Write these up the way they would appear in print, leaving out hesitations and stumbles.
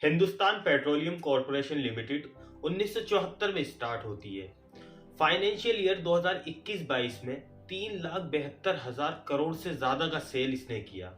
Hindustan petroleum corporation limited 1974 में start होती है। फाइनेंशियल ईयर 2021-22 में 3,72,000 करोड़ से ज्यादा का सेल इसने किया।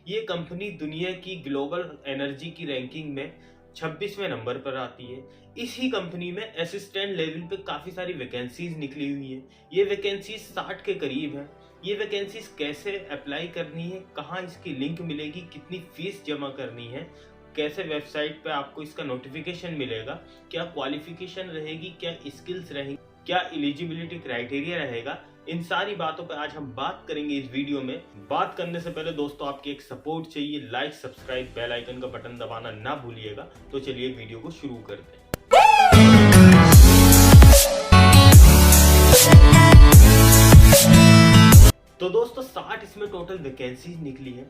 ये कंपनी दुनिया की ग्लोबल एनर्जी की रैंकिंग में 26वें नंबर पर आती है। इसी कंपनी में असिस्टेंट लेवल पे काफी सारी वैकेंसीज निकली हुई है। ये वैकेंसीज 60 के करीब है। ये वैकेंसीज कैसे अप्लाई करनी है, कहाँ इसकी लिंक मिलेगी, कितनी फीस जमा करनी है, कैसे वेबसाइट पे आपको इसका नोटिफिकेशन मिलेगा, क्या क्वालिफिकेशन रहेगी, क्या स्किल्स रहेंगी, क्या एलिजिबिलिटी क्राइटेरिया रहेगा, इन सारी बातों पे आज हम बात करेंगे इस वीडियो में। बात करने से पहले दोस्तों आपकी एक सपोर्ट चाहिए, लाइक सब्सक्राइब बेल आइकन का बटन दबाना ना भूलिएगा। तो चलिए वीडियो को शुरू करते हैं। तो दोस्तों 60 इसमें टोटल वैकेंसीज निकली है।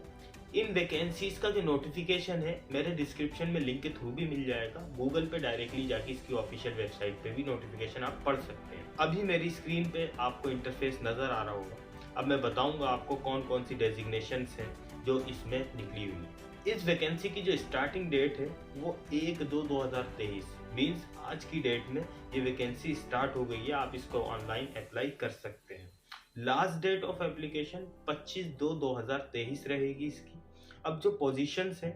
इन वैकेंसीज का जो नोटिफिकेशन है मेरे डिस्क्रिप्शन में लिंक के थ्रू भी मिल जाएगा। गूगल पे डायरेक्टली जाके इसकी ऑफिशियल वेबसाइट पे भी नोटिफिकेशन आप पढ़ सकते हैं। अभी मेरी स्क्रीन पे आपको इंटरफेस नजर आ रहा होगा। अब मैं बताऊंगा आपको कौन कौन सी डेजिग्नेशंस हैं जो इसमें निकली हुई है। इस वैकेंसी की जो स्टार्टिंग डेट है वो 1/2/2023 मीन्स आज की डेट में ये वैकेंसी स्टार्ट हो गई है। आप इसको ऑनलाइन अप्लाई कर सकते हैं। लास्ट डेट ऑफ एप्लीकेशन 25/2/2023 रहेगी इसकी। अब जो पोजीशंस हैं,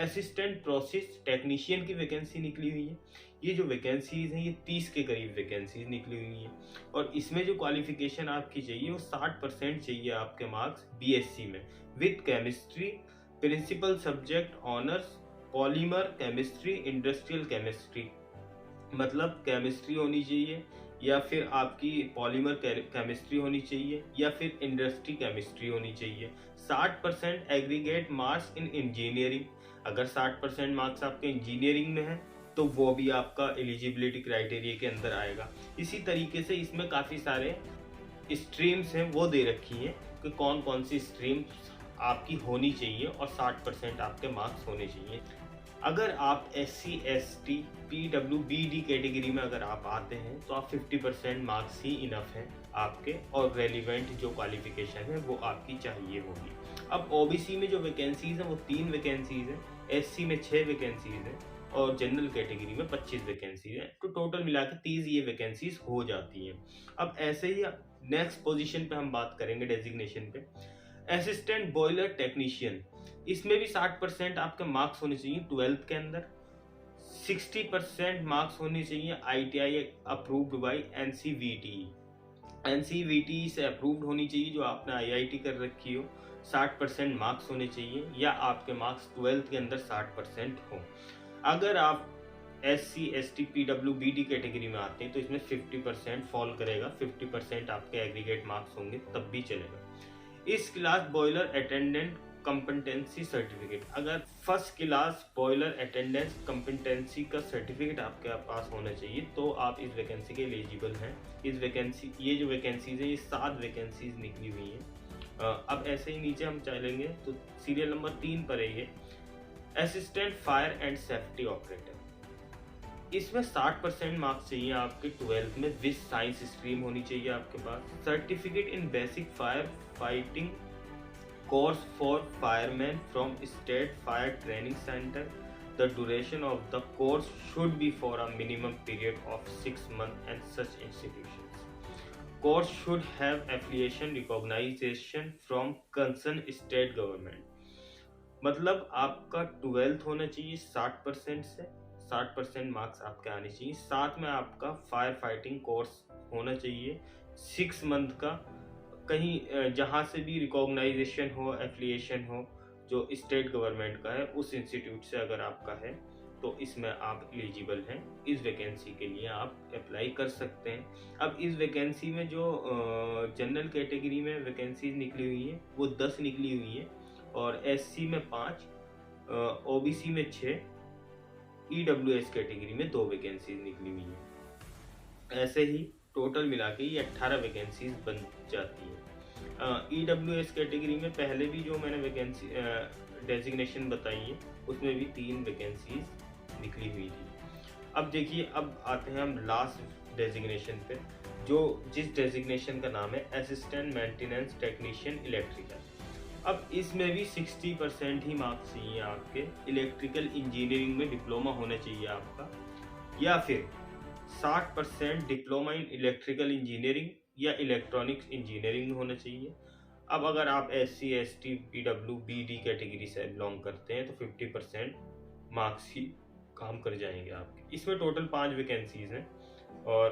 असिस्टेंट प्रोसेस टेक्नीशियन की वैकेंसी निकली हुई है। ये जो वैकेंसीज हैं ये 30 के करीब वैकेंसीज निकली हुई हैं और इसमें जो क्वालिफिकेशन आपकी चाहिए वो 60% चाहिए आपके मार्क्स बीएससी में with chemistry, principal subject honours, polymer chemistry, industrial chemistry. मतलब केमिस्ट्री होनी चाहिए या फिर आपकी पॉलीमर केमिस्ट्री होनी चाहिए या फिर इंडस्ट्री केमिस्ट्री होनी चाहिए। 60% एग्रीगेट मार्क्स इन इंजीनियरिंग। अगर 60% मार्क्स आपके इंजीनियरिंग में है तो वो भी आपका एलिजिबिलिटी क्राइटेरिया के अंदर आएगा। इसी तरीके से इसमें काफ़ी सारे स्ट्रीम्स हैं वो दे रखी हैं कि कौन कौन सी स्ट्रीम्स आपकी होनी चाहिए और 60% आपके मार्क्स होने चाहिए। अगर आप SC ST PWBD कैटेगरी में अगर आप आते हैं तो आप 50% मार्क्स ही इनफ हैं आपके और रेलिवेंट जो क्वालिफिकेशन है वो आपकी चाहिए होगी। अब OBC में जो वैकेंसीज हैं वो 3 वैकेंसीज हैं, SC में 6 वैकेंसीज हैं और जनरल कैटेगरी में 25 वैकेंसीज हैं। तो टोटल मिला के 30 ये वैकेंसीज हो जाती हैं। अब ऐसे ही नेक्स्ट पोजीशन पे हम बात करेंगे डेजिग्नेशन पे, असिस्टेंट बॉयलर टेक्नीशियन। इसमें भी 60% आपके मार्क्स होने चाहिए 12th के अंदर। 60% मार्क्स होने चाहिए ITI approved by NCVTE। NCVTE से अप्रूव्ड होनी चाहिए जो आपने IIT कर रखी हो। 60% मार्क्स होने चाहिए या आपके मार्क्स 12th के अंदर 60% हो। अगर आप SC ST PWBD कैटेगरी में आते हैं तो इसमें 50% फॉल करेगा। 50% आपके एग्रीगेट मार्क्स होंगे तब भी चलेगा। इस class boiler attendant competency certificate, अगर first class boiler attendance competency का सर्टिफिकेट आपके पास होना चाहिए तो आप इस वैकेंसी के एलिजिबल हैं। इस वैकेंसी ये जो वैकेंसीज है ये 7 वैकेंसीज निकली हुई हैं। अब ऐसे ही नीचे हम चलेंगे तो सीरियल नंबर 3 पर है ये assistant fire and safety operator. इसमें 60% मार्क्स चाहिए आपके 12th में विद साइंस स्ट्रीम होनी चाहिए आपके पास। Certificate in basic fire fighting course for fireman from state fire training center. The duration of the course should be for a minimum period of 6 months and such institutions. Course should have affiliation recognization from concern state government. मतलब आपका 12th होना चाहिए 60% से, 60% marks आपके आने चाहिए। साथ में आपका फायर फाइटिंग कोर्स होना चाहिए 6 month का, कहीं जहाँ से भी रिकॉग्नाइजेशन हो, एफिलिएशन हो जो स्टेट गवर्नमेंट का है उस इंस्टीट्यूट से अगर आपका है तो इसमें आप एलिजिबल हैं। इस वैकेंसी के लिए आप अप्लाई कर सकते हैं। अब इस वैकेंसी में जो जनरल कैटेगरी में वैकेंसीज निकली हुई हैं वो 10 निकली हुई हैं और SC में 5, OBC में 6, EWS कैटेगरी में 2 वैकेंसीज निकली हुई हैं। ऐसे ही टोटल मिला के ये 18 वैकेंसीज बन जाती है। EWS कैटेगरी में पहले भी जो मैंने वैकेंसी डेजिग्नेशन बताई है उसमें भी 3 वैकेंसीज निकली हुई थी। अब देखिए, अब आते हैं हम लास्ट डेजिग्नेशन पे जो जिस डेजिग्नेशन का नाम है असिस्टेंट मेंटेनेंस टेक्नीशियन इलेक्ट्रिकल। अब इसमें भी 60% ही मार्क्स चाहिए आपके। इलेक्ट्रिकल इंजीनियरिंग में डिप्लोमा होना चाहिए आपका, या फिर 60% डिप्लोमा इन इलेक्ट्रिकल इंजीनियरिंग या इलेक्ट्रॉनिक्स इंजीनियरिंग होना चाहिए। अब अगर आप SC ST PW BD category से बिलोंग करते हैं तो 50% मार्क्स ही काम कर जाएंगे आपके। इसमें टोटल 5 वैकेंसीज हैं और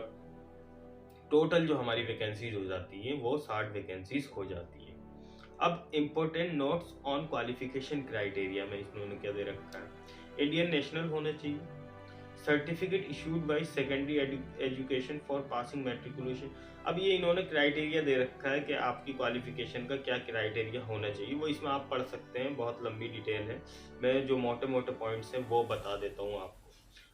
टोटल जो हमारी वैकेंसीज हो जाती हैं वो 60 वैकेंसीज हो जाती हैं। अब important notes on qualification criteria में इन्होंने क्या दे रखा है। इंडियन नेशनल होना चाहिए, certificate issued by secondary education for passing matriculation. अब ये इन्होंने क्राइटेरिया दे रखा है कि आपकी क्वालिफिकेशन का क्या क्राइटेरिया होना चाहिए, वो इसमें आप पढ़ सकते हैं, बहुत लंबी डिटेल है। मैं जो मोटे मोटे पॉइंट्स हैं वो बता देता हूँ आपको।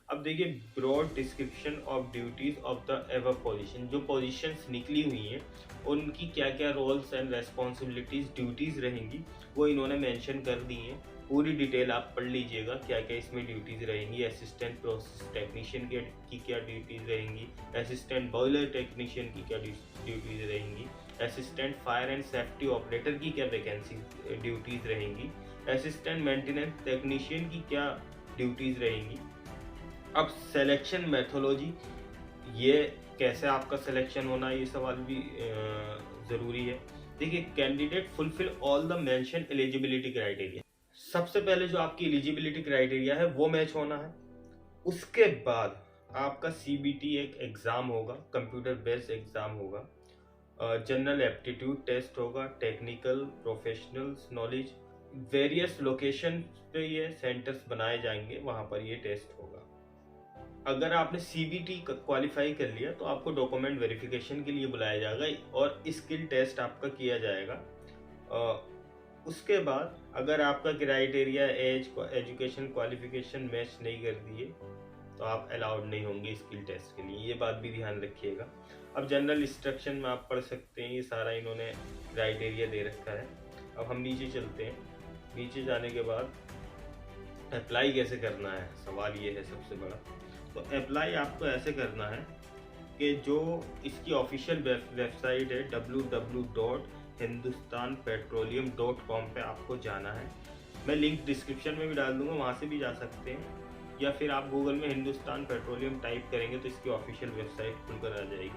अब देखिए, broad description of duties of the ever position, जो पोजीशंस निकली हुई हैं उनकी क्या क्या रोल्स एंड रेस्पॉन्सिबिलिटीज ड्यूटीज रहेंगी वो इन्होंने मेंशन कर दी हैं। पूरी डिटेल आप पढ़ लीजिएगा क्या क्या इसमें ड्यूटीज रहेंगी। असिस्टेंट प्रोसेस टेक्नीशियन की क्या ड्यूटीज रहेंगी, असिस्टेंट बॉयलर टेक्नीशियन की क्या ड्यूटीज रहेंगी, assistant fire and safety operator की क्या वैकेंसी ड्यूटीज रहेंगी, असिस्टेंट मेंटेनेंस टेक्नीशियन की क्या ड्यूटीज रहेंगी। अब सिलेक्शन मेथोलॉजी, ये कैसे आपका सिलेक्शन होना है, ये सवाल भी ज़रूरी है। देखिए, candidate fulfil all the mention eligibility criteria. सबसे पहले जो आपकी एलिजिबिलिटी क्राइटेरिया है वो मैच होना है। उसके बाद आपका CBT एक एग्ज़ाम होगा, कंप्यूटर बेस्ड एग्ज़ाम होगा, जनरल एप्टीट्यूड टेस्ट होगा, technical professionals knowledge, various location पे ये सेंटर्स बनाए जाएंगे, वहाँ पर ये टेस्ट होगा। अगर आपने CBT क्वालिफाई कर लिया तो आपको डॉक्यूमेंट वेरिफिकेशन के लिए बुलाया जाएगा और स्किल टेस्ट आपका किया जाएगा। उसके बाद अगर आपका criteria as education qualification match नहीं कर दिए तो आप अलाउड नहीं होंगे स्किल टेस्ट के लिए, ये बात भी ध्यान रखिएगा। अब जनरल इंस्ट्रक्शन में आप पढ़ सकते हैं, ये सारा इन्होंने क्राइटेरिया दे रखा है। अब हम नीचे चलते हैं। नीचे जाने के बाद अप्लाई कैसे करना है, सवाल ये है सबसे बड़ा। तो अप्लाई आपको ऐसे करना है कि जो इसकी ऑफिशियल वेबसाइट है www.hindustanpetroleum.com पे आपको जाना है। मैं लिंक डिस्क्रिप्शन में भी डाल दूंगा, वहाँ से भी जा सकते हैं, या फिर आप गूगल में हिंदुस्तान पेट्रोलियम टाइप करेंगे तो इसकी ऑफिशियल वेबसाइट खुलकर आ जाएगी।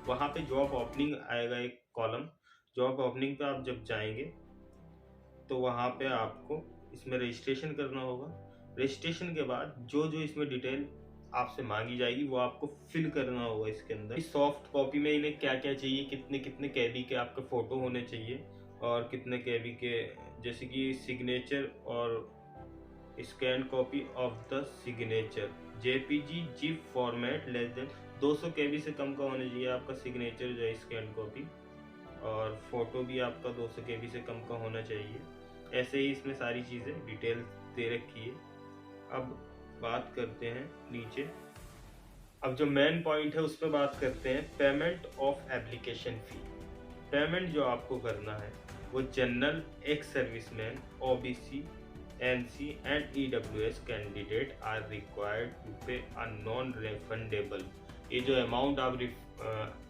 वहाँ पे जॉब ओपनिंग आएगा एक कॉलम। जॉब ओपनिंग पे आप जब जाएंगे तो वहाँ पे आपको इसमें रजिस्ट्रेशन करना होगा। रजिस्ट्रेशन के बाद जो जो इसमें डिटेल आपसे मांगी जाएगी वो आपको फिल करना होगा इसके अंदर। इस सॉफ्ट कॉपी में इन्हें क्या क्या चाहिए, कितने कितने KB के आपके फ़ोटो होने चाहिए और कितने KB के, जैसे कि सिग्नेचर और scan copy of the signature, JPG zip format less than 200 KB से कम का होना चाहिए आपका सिग्नेचर जो है स्कैन कॉपी, और फोटो भी आपका 200 KB से कम का होना चाहिए। ऐसे ही इसमें सारी चीज़ें डिटेल दे रखी है। अब बात करते हैं नीचे। अब जो मेन पॉइंट है उस पर बात करते हैं, payment of application fee. Payment जो आपको करना है वो general, ex serviceman, OBC, NC and EWS candidate are required to pay a non refundable. ये जो अमाउंट आप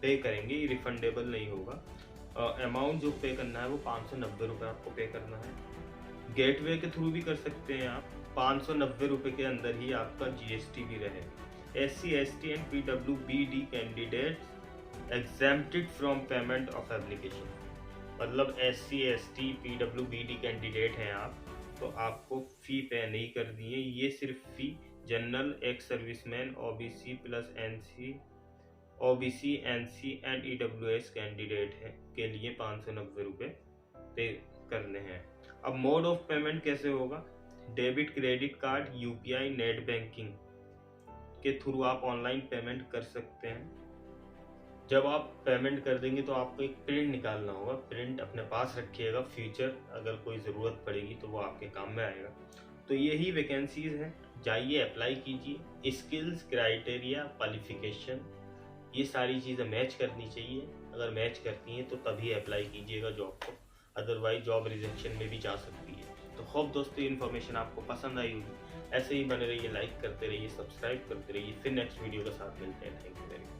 पे करेंगे ये रिफंडेबल नहीं होगा। अमाउंट जो पे करना है वो 590 रुपये आपको पे करना है। गेटवे के थ्रू भी कर सकते हैं आप। 590 रुपये के अंदर ही आपका GST भी रहेगा। SC ST and PWBD candidate exempted from payment of application. मतलब SC ST PWBD कैंडिडेट हैं आप तो आपको फ़ी पे नहीं करनी है। ये सिर्फ फ़ी general, ex serviceman, OBC NC and EWS candidate है के लिए 590 रुपये पे करने हैं। अब मोड ऑफ पेमेंट कैसे होगा, debit, credit card, UPI, net banking के थ्रू आप ऑनलाइन पेमेंट कर सकते हैं। जब आप पेमेंट कर देंगे तो आपको एक प्रिंट निकालना होगा। प्रिंट अपने पास रखिएगा, फ्यूचर अगर कोई ज़रूरत पड़ेगी तो वो आपके काम में आएगा। तो यही वैकेंसीज हैं, जाइए अप्लाई कीजिए। स्किल्स, क्राइटेरिया, क्वालिफिकेशन, ये सारी चीज़ें मैच करनी चाहिए। अगर मैच करती हैं तो तभी अप्लाई कीजिएगा जॉब को, अदरवाइज जॉब रिजेक्शन में भी जा सकती है। तो होप दोस्तों इन्फॉर्मेशन आपको पसंद आई होगी। ऐसे ही बने रहिए, लाइक करते रहिए, सब्सक्राइब करते रहिए। फिर नेक्स्ट वीडियो के साथ मिलते हैं। Thank you very much.